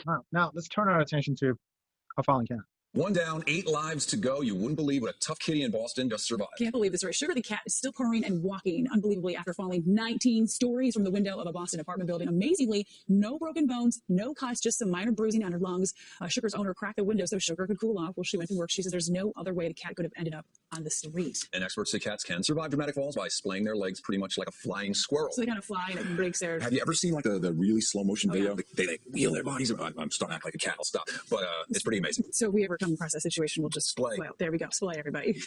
Now let's turn our attention to a fallen cat. One down, 8 lives to go. You wouldn't believe what a tough kitty in Boston just survived. Can't believe this, right? Sugar the cat is still purring and walking unbelievably after falling 19 stories from the window of a Boston apartment building. Amazingly, no broken bones, no cuts, just some minor bruising on her lungs. Sugar's owner cracked the window so Sugar could cool off while she went to work. She says there's no other way the cat could have ended up on the street. And experts say cats can survive dramatic falls by splaying their legs pretty much like a flying squirrel. So they kind of fly and it breaks their... Have you ever seen like the really slow motion video? Yeah. They wheel their bodies around. I'm starting to act like a cat. I'll stop. But it's pretty amazing. So if we ever come across that situation, we'll just splay. Well, there we go. Splay, everybody.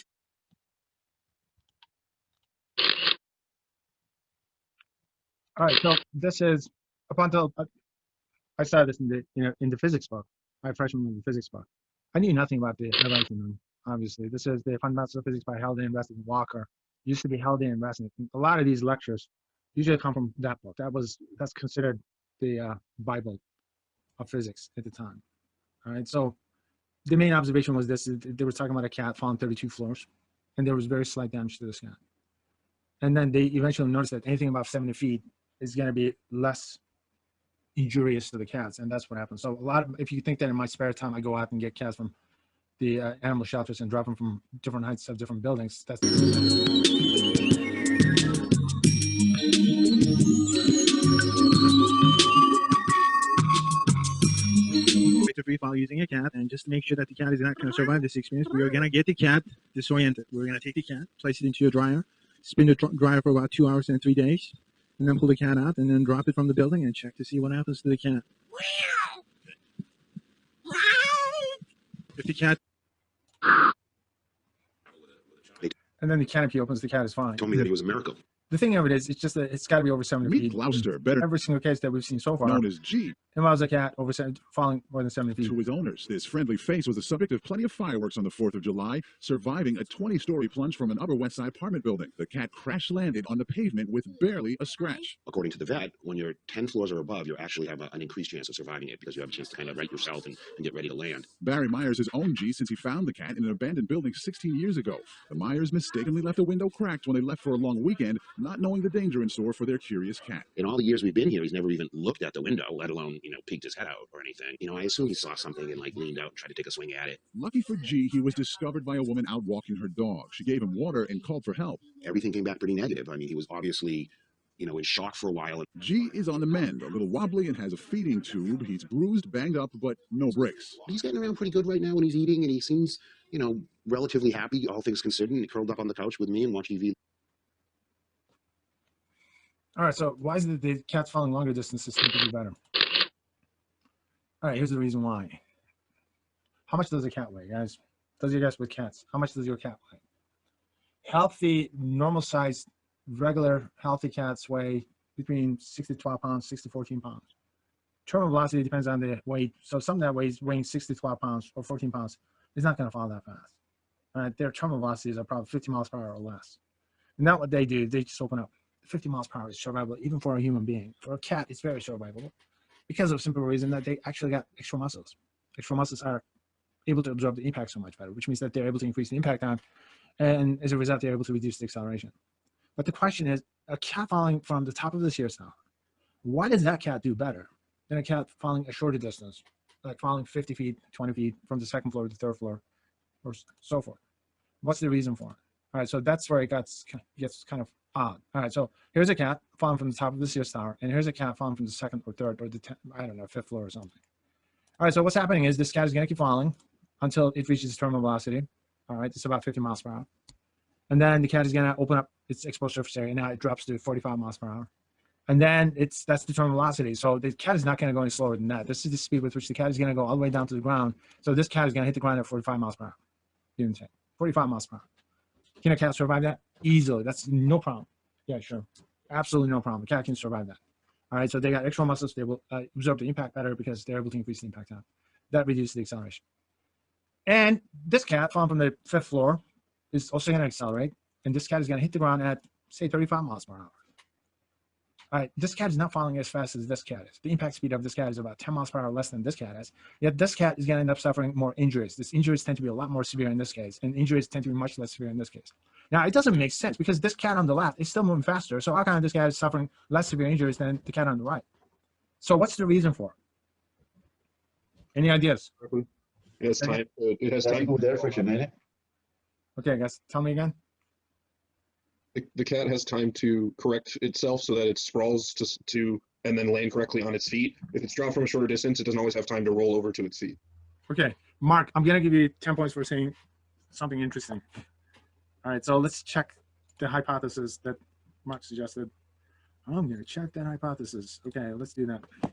All right, so this is up until I started this in the physics book, my freshman year in the physics book. I knew nothing about the events in them, obviously. This is the Fundamentals of Physics by Halliday and Resnick and Walker. It used to be Halliday and Resnick. A lot of these lectures usually come from that book. That's considered the Bible of physics at the time. All right, so the main observation was this: they were talking about a cat falling 32 floors, and there was very slight damage to this cat. And then they eventually noticed that anything above 70 feet is going to be less injurious to the cats, and that's what happened. So if you think that in my spare time I go out and get cats from the animal shelters and drop them from different heights of different buildings, that's to free fall using a cat, and just to make sure that the cat is not going to survive this experience, we are going to get the cat disoriented. We're going to take the cat, place it into your dryer, spin the dryer for about 2 hours and 3 days, and then pull the cat out and then drop it from the building and check to see what happens to the cat. If the cat, and then the canopy opens, the cat is fine. Told me that he was a miracle. The thing of it is, it's just that it's got to be over 70 feet. Meet Gloucester, better every single case that we've seen so far, known as G, involves a cat falling more than 70 feet. To his owners, this friendly face was the subject of plenty of fireworks on the 4th of July, surviving a 20-story plunge from an Upper West Side apartment building. The cat crash-landed on the pavement with barely a scratch. According to the vet, when you're 10 floors or above, you actually have an increased chance of surviving it because you have a chance to kind of right yourself and get ready to land. Barry Myers has owned G since he found the cat in an abandoned building 16 years ago. The Myers mistakenly left a window cracked when they left for a long weekend, not knowing the danger in store for their curious cat. In all the years we've been here, he's never even looked at the window, let alone, peeked his head out or anything. I assume he saw something and leaned out and tried to take a swing at it. Lucky for G, he was discovered by a woman out walking her dog. She gave him water and called for help. Everything came back pretty negative. I mean, he was obviously, in shock for a while. G is on the mend, a little wobbly and has a feeding tube. He's bruised, banged up, but no bricks. He's getting around pretty good right now when he's eating, and he seems, relatively happy, all things considered, and he curled up on the couch with me and watched TV. All right, so why is it the cats falling longer distances seem to be better? All right, here's the reason why. How much does a cat weigh, guys? Those of you guys with cats, how much does your cat weigh? Healthy, normal-sized, regular, healthy cats weigh between 6 to 12 pounds, 6 to 14 pounds. Terminal velocity depends on the weight. So something that weighing 6 to 12 pounds or 14 pounds is not going to fall that fast. All right, their terminal velocities are probably 50 miles per hour or less. And that's what they do. They just open up. 50 miles per hour is survivable, even for a human being. For a cat, it's very survivable because of the simple reason that they actually got extra muscles. Extra muscles are able to absorb the impact so much better, which means that they're able to increase the impact time, and as a result, they're able to reduce the acceleration. But the question is, a cat falling from the top of the Sears Tower, why does that cat do better than a cat falling a shorter distance, like falling 50 feet, 20 feet from the second floor to the third floor, or so forth? What's the reason for it? All right, so that's where it gets kind of odd. All right, so here's a cat falling from the top of the Sears Tower, and here's a cat falling from the second or third or the fifth floor or something. All right, so what's happening is this cat is going to keep falling until it reaches its terminal velocity. All right, it's about 50 miles per hour. And then the cat is going to open up its exposed surface area, and now it drops to 45 miles per hour. And then that's the terminal velocity. So the cat is not going to go any slower than that. This is the speed with which the cat is going to go all the way down to the ground. So this cat is going to hit the ground at 45 miles per hour. Give and take. 45 miles per hour. Can a cat survive that? Easily. That's no problem. Yeah, sure. Absolutely no problem. A cat can survive that. All right, so they got extra muscles. They will absorb the impact better because they're able to increase the impact time. That reduces the acceleration. And this cat falling from the fifth floor is also going to accelerate. And this cat is going to hit the ground at, say, 35 miles per hour. All right, this cat is not falling as fast as this cat is. The impact speed of this cat is about 10 miles per hour less than this cat is. Yet this cat is going to end up suffering more injuries. These injuries tend to be a lot more severe in this case, and injuries tend to be much less severe in this case. Now, it doesn't make sense because this cat on the left is still moving faster. So how come this cat is suffering less severe injuries than the cat on the right? So what's the reason for it? Any ideas? It has time. It has That's time. with air friction, ain't it? Okay, guys, tell me again. The cat has time to correct itself so that it sprawls to and then land correctly on its feet. If it's dropped from a shorter distance, it doesn't always have time to roll over to its feet. Okay, Mark, I'm gonna give you 10 points for saying something interesting. All right, so let's check the hypothesis that Mark suggested. I'm gonna check that hypothesis. Okay, let's do that. All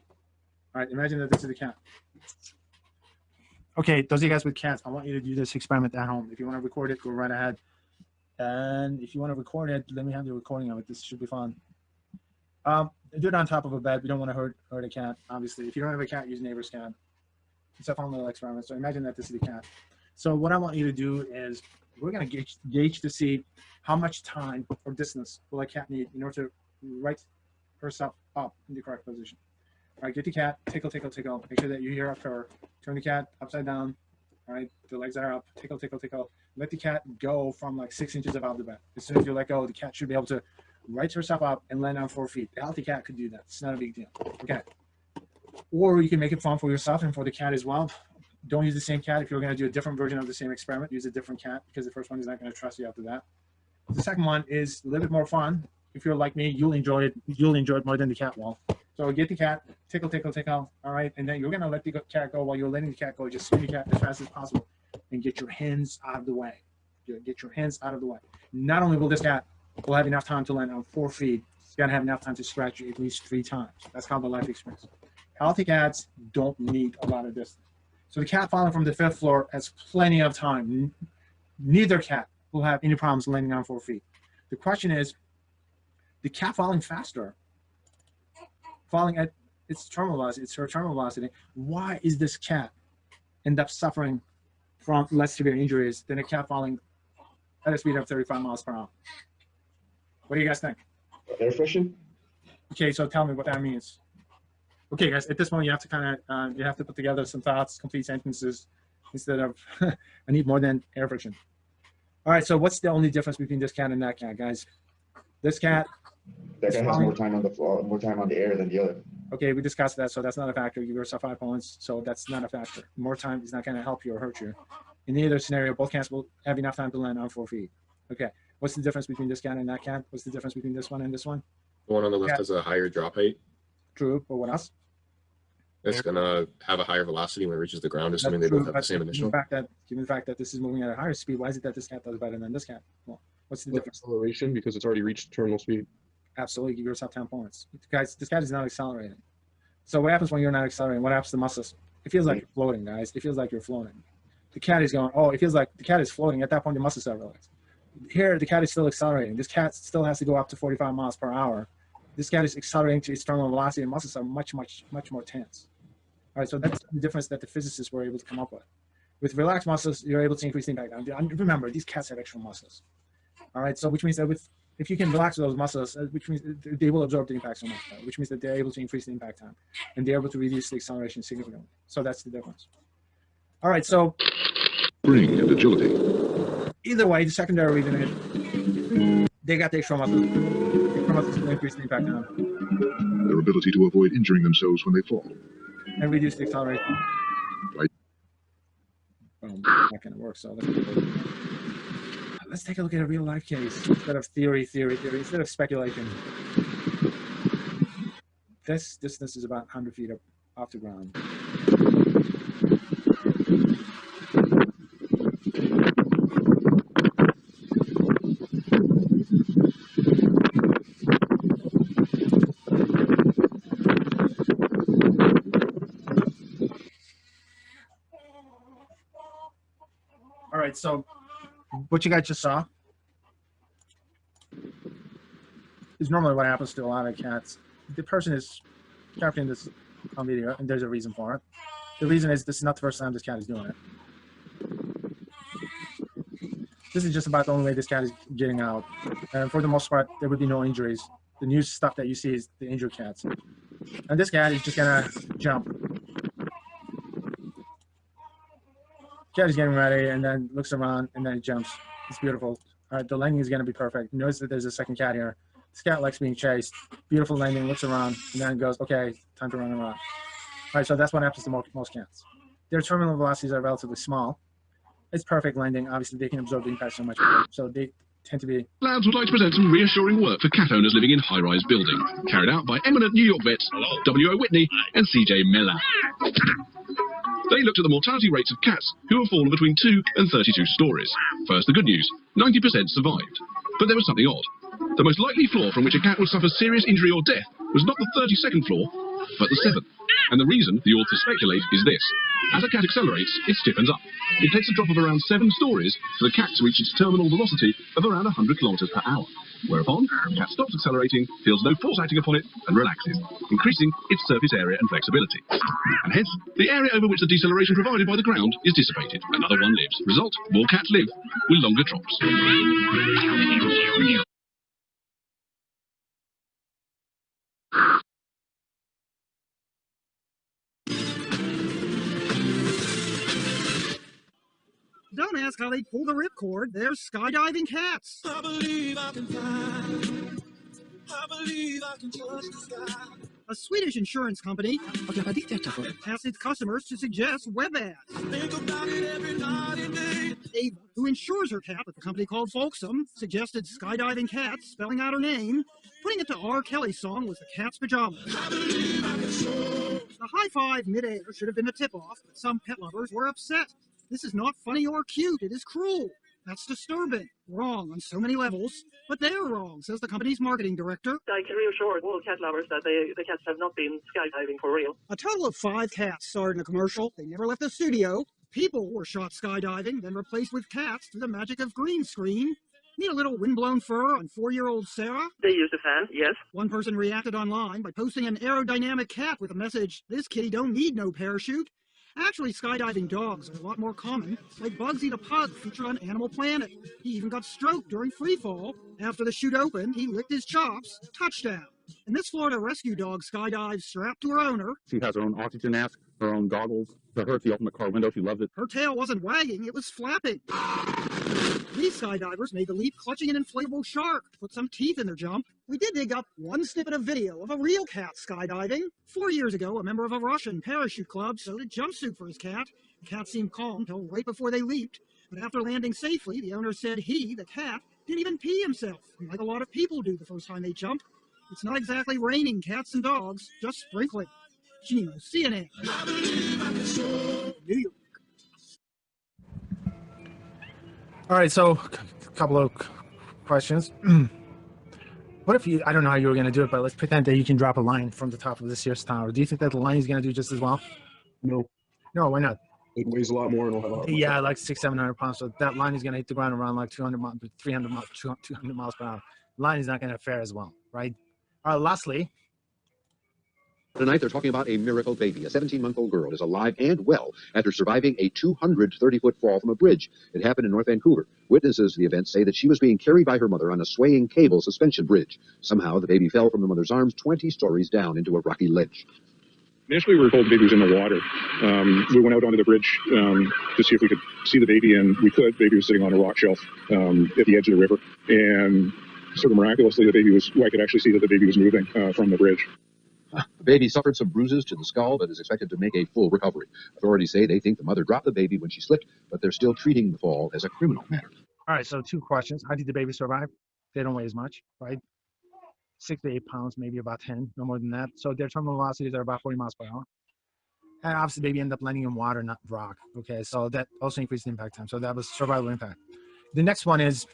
right, imagine that this is the cat. Okay, those of you guys with cats, I want you to do this experiment at home. If you want to record it, go right ahead. And if you want to record it, let me have the recording of it. This should be fun. Do it on top of a bed. We don't want to hurt a cat, obviously. If you don't have a cat, use neighbor's cat. It's a fun little experiment. So imagine that this is the cat. So what I want you to do is we're going to gauge to see how much time or distance will a cat need in order to right herself up in the correct position. All right, get the cat, tickle, tickle, tickle. Make sure that you hear a purr. Turn the cat upside down. All right, the legs are up. Tickle, tickle, tickle. Let the cat go from like 6 inches above the bed. As soon as you let go, the cat should be able to right herself up and land on 4 feet. A healthy cat could do that. It's not a big deal. Okay. Or you can make it fun for yourself and for the cat as well. Don't use the same cat. If you're going to do a different version of the same experiment, use a different cat because the first one is not going to trust you after that. The second one is a little bit more fun. If you're like me, you'll enjoy it. You'll enjoy it more than the cat will. So get the cat, tickle, tickle, tickle. All right, and then you're gonna let the cat go. While you're letting the cat go, just swing the cat as fast as possible, and get your hands out of the way. Get your hands out of the way. Not only will this cat will have enough time to land on 4 feet, it's gonna have enough time to scratch you at least 3 times. That's called the life experience. Healthy cats don't need a lot of distance. So the cat falling from the 5th floor has plenty of time. Neither cat will have any problems landing on 4 feet. The question is, the cat falling faster, falling at its terminal velocity, it's her terminal velocity. Why is this cat end up suffering from less severe injuries than a cat falling at a speed of 35 miles per hour? What do you guys think? Air friction? Okay, so tell me what that means. Okay, guys, at this point you have to kind of you have to put together some thoughts, complete sentences instead of I need more than air friction. All right, so what's the only difference between this cat and that cat, guys? This cat. That guy has more time on the floor, more time on the air than the other. Okay, we discussed that, so that's not a factor. You give yourself 5 points, so that's not a factor. More time is not going to help you or hurt you. In either scenario, both cats will have enough time to land on 4 feet. Okay, what's the difference between this cat and that cat? What's the difference between this one and this one? The one on the left has a higher drop height. True, but what else? It's gonna have a higher velocity when it reaches the ground, assuming they That's true, both have the but same initial. given the fact that this is moving at a higher speed, why is it that this cat does better than this cat? Well, what's the With difference? acceleration because it's already reached terminal speed. Absolutely, give yourself 10 points. Guys, this cat is not accelerating. So what happens when you're not accelerating? What happens to the muscles? It feels like you're floating, guys. It feels like you're floating. The cat is going, oh, it feels like the cat is floating. At that point, the muscles are relaxed. Here, the cat is still accelerating. This cat still has to go up to 45 miles per hour. This cat is accelerating to its terminal velocity, and muscles are much more tense. All right, so that's the difference that the physicists were able to come up with. With relaxed muscles, you're able to increase the impact. And remember, these cats have extra muscles. All right, so which means that if you can relax those muscles, which means they will absorb the impact so much better, which means that they're able to increase the impact time, and they're able to reduce the acceleration significantly. So that's the difference. All right, so Spring and agility. either way, the secondary reason is they got the extra muscles. The extra muscles will increase the impact time Their ability to avoid injuring themselves when they fall. and reduce the acceleration. Right. Boom, not gonna work. So let's take a look at a real life case instead of theory, instead of speculation. This distance is about 100 feet off the ground. All right, so what you guys just saw is normally what happens to a lot of cats. The person is capturing this on video, and there's a reason for it. The reason is this is not the first time this cat is doing it. This is just about the only way this cat is getting out. And for the most part, there would be no injuries. The new stuff that you see is the injured cats. And this cat is just gonna jump. Cat is getting ready and then looks around and then it jumps. It's beautiful. All right, the landing is gonna be perfect. Notice that there's a second cat here. This cat likes being chased. Beautiful landing, looks around, and then goes, okay, time to run around. All right, so that's what happens to most cats. Their terminal velocities are relatively small. It's perfect landing. Obviously, they can absorb the impact so much better. So they tend to be. Labs would like to present some reassuring work for cat owners living in high-rise buildings, carried out by eminent New York vets W.O. Whitney and C.J. Miller. They looked at the mortality rates of cats who have fallen between 2 and 32 stories. First, the good news, 90% survived. But there was something odd. The most likely floor from which a cat would suffer serious injury or death was not the 32nd floor, but the 7th. And the reason, the authors speculate, is this. As a cat accelerates, it stiffens up. It takes a drop of around 7 stories for the cat to reach its terminal velocity of around 100 kilometers per hour. Whereupon, the cat stops accelerating, feels no force acting upon it, and relaxes, increasing its surface area and flexibility. And hence, the area over which the deceleration provided by the ground is dissipated. Another one lives. Result, more cats live with longer drops. Don't ask how they pull the ripcord. They're skydiving cats. I believe I can fly. I believe I can touch the sky. A Swedish insurance company asked its customers to suggest web ads. Think about it every night and day. Ava, who insures her cat with a company called Folksam, suggested skydiving cats, spelling out her name. Putting it to R. Kelly's song was the cat's pajamas. I believe I can soar. The high five mid-air should have been the tip-off, but some pet lovers were upset. This is not funny or cute, it is cruel. That's disturbing. Wrong on so many levels. But they're wrong, says the company's marketing director. I can reassure all cat lovers that the cats have not been skydiving for real. A total of 5 cats starred in the commercial. They never left the studio. People were shot skydiving, then replaced with cats through the magic of green screen. Need a little windblown fur on 4-year-old Sarah? They used a fan, yes. One person reacted online by posting an aerodynamic cat with a message, "This kitty don't need no parachute." Actually, skydiving dogs are a lot more common, like Bugsy the pug featured on Animal Planet. He even got stroked during free fall. After the chute opened, he licked his chops. Touchdown. And this Florida rescue dog skydives strapped to her owner. She has her own oxygen mask, her own goggles. For her, it's the ultimate car window. She loves it. Her tail wasn't wagging, it was flapping. These skydivers made the leap clutching an inflatable shark to put some teeth in their jump. We did dig up one snippet of video of a real cat skydiving. 4 years ago, a member of a Russian parachute club sewed a jumpsuit for his cat. The cat seemed calm until right before they leaped. But after landing safely, the owner said he, the cat, didn't even pee himself, like a lot of people do the first time they jump. It's not exactly raining cats and dogs, just sprinkling. Gino, CNN. New York. All right, so a couple of questions. What if you, I don't know how you were going to do it, but let's pretend that you can drop a line from the top of the Sears Tower. Do you think that the line is going to do just as well? No. No, why not? It weighs a lot more and will have a lot more. Yeah, like 600-700 pounds. So that line is going to hit the ground around like 200 miles, 300 miles, 200 miles per hour. Line is not going to fare as well, right? All right, lastly. Tonight, they're talking about a miracle baby. A 17-month-old girl is alive and well after surviving a 230-foot fall from a bridge. It happened in North Vancouver. Witnesses to the event say that she was being carried by her mother on a swaying cable suspension bridge. Somehow, the baby fell from the mother's arms 20 stories down into a rocky ledge. Initially, we were told the baby was in the water. We went out onto the bridge to see if we could see the baby, and we could. The baby was sitting on a rock shelf at the edge of the river. And sort of miraculously, I could actually see that the baby was moving from the bridge. The baby suffered some bruises to the skull, but is expected to make a full recovery. Authorities say they think the mother dropped the baby when she slipped, but they're still treating the fall as a criminal matter. All right, so 2 questions. How did the baby survive? They don't weigh as much, right? 6 to 8 pounds, maybe about 10, no more than that. So their terminal velocities are about 40 miles per hour. And obviously, the baby ended up landing in water, not rock. Okay, so that also increased the impact time. So that was survival impact. The next one is,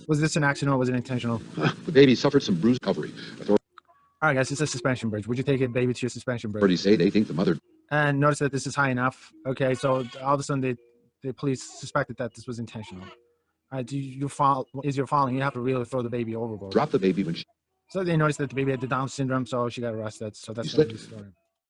was this an accident or was it intentional? The baby suffered some bruise recovery. All right, guys, it's a suspension bridge. Would you take a baby to your suspension bridge? Authorities say they think the mother... And notice that this is high enough. Okay, so all of a sudden, the police suspected that this was intentional. All right, as you're falling, you have to really throw the baby overboard. Dropped the baby when she... So they noticed that the baby had the Down syndrome, so she got arrested. So that's the story.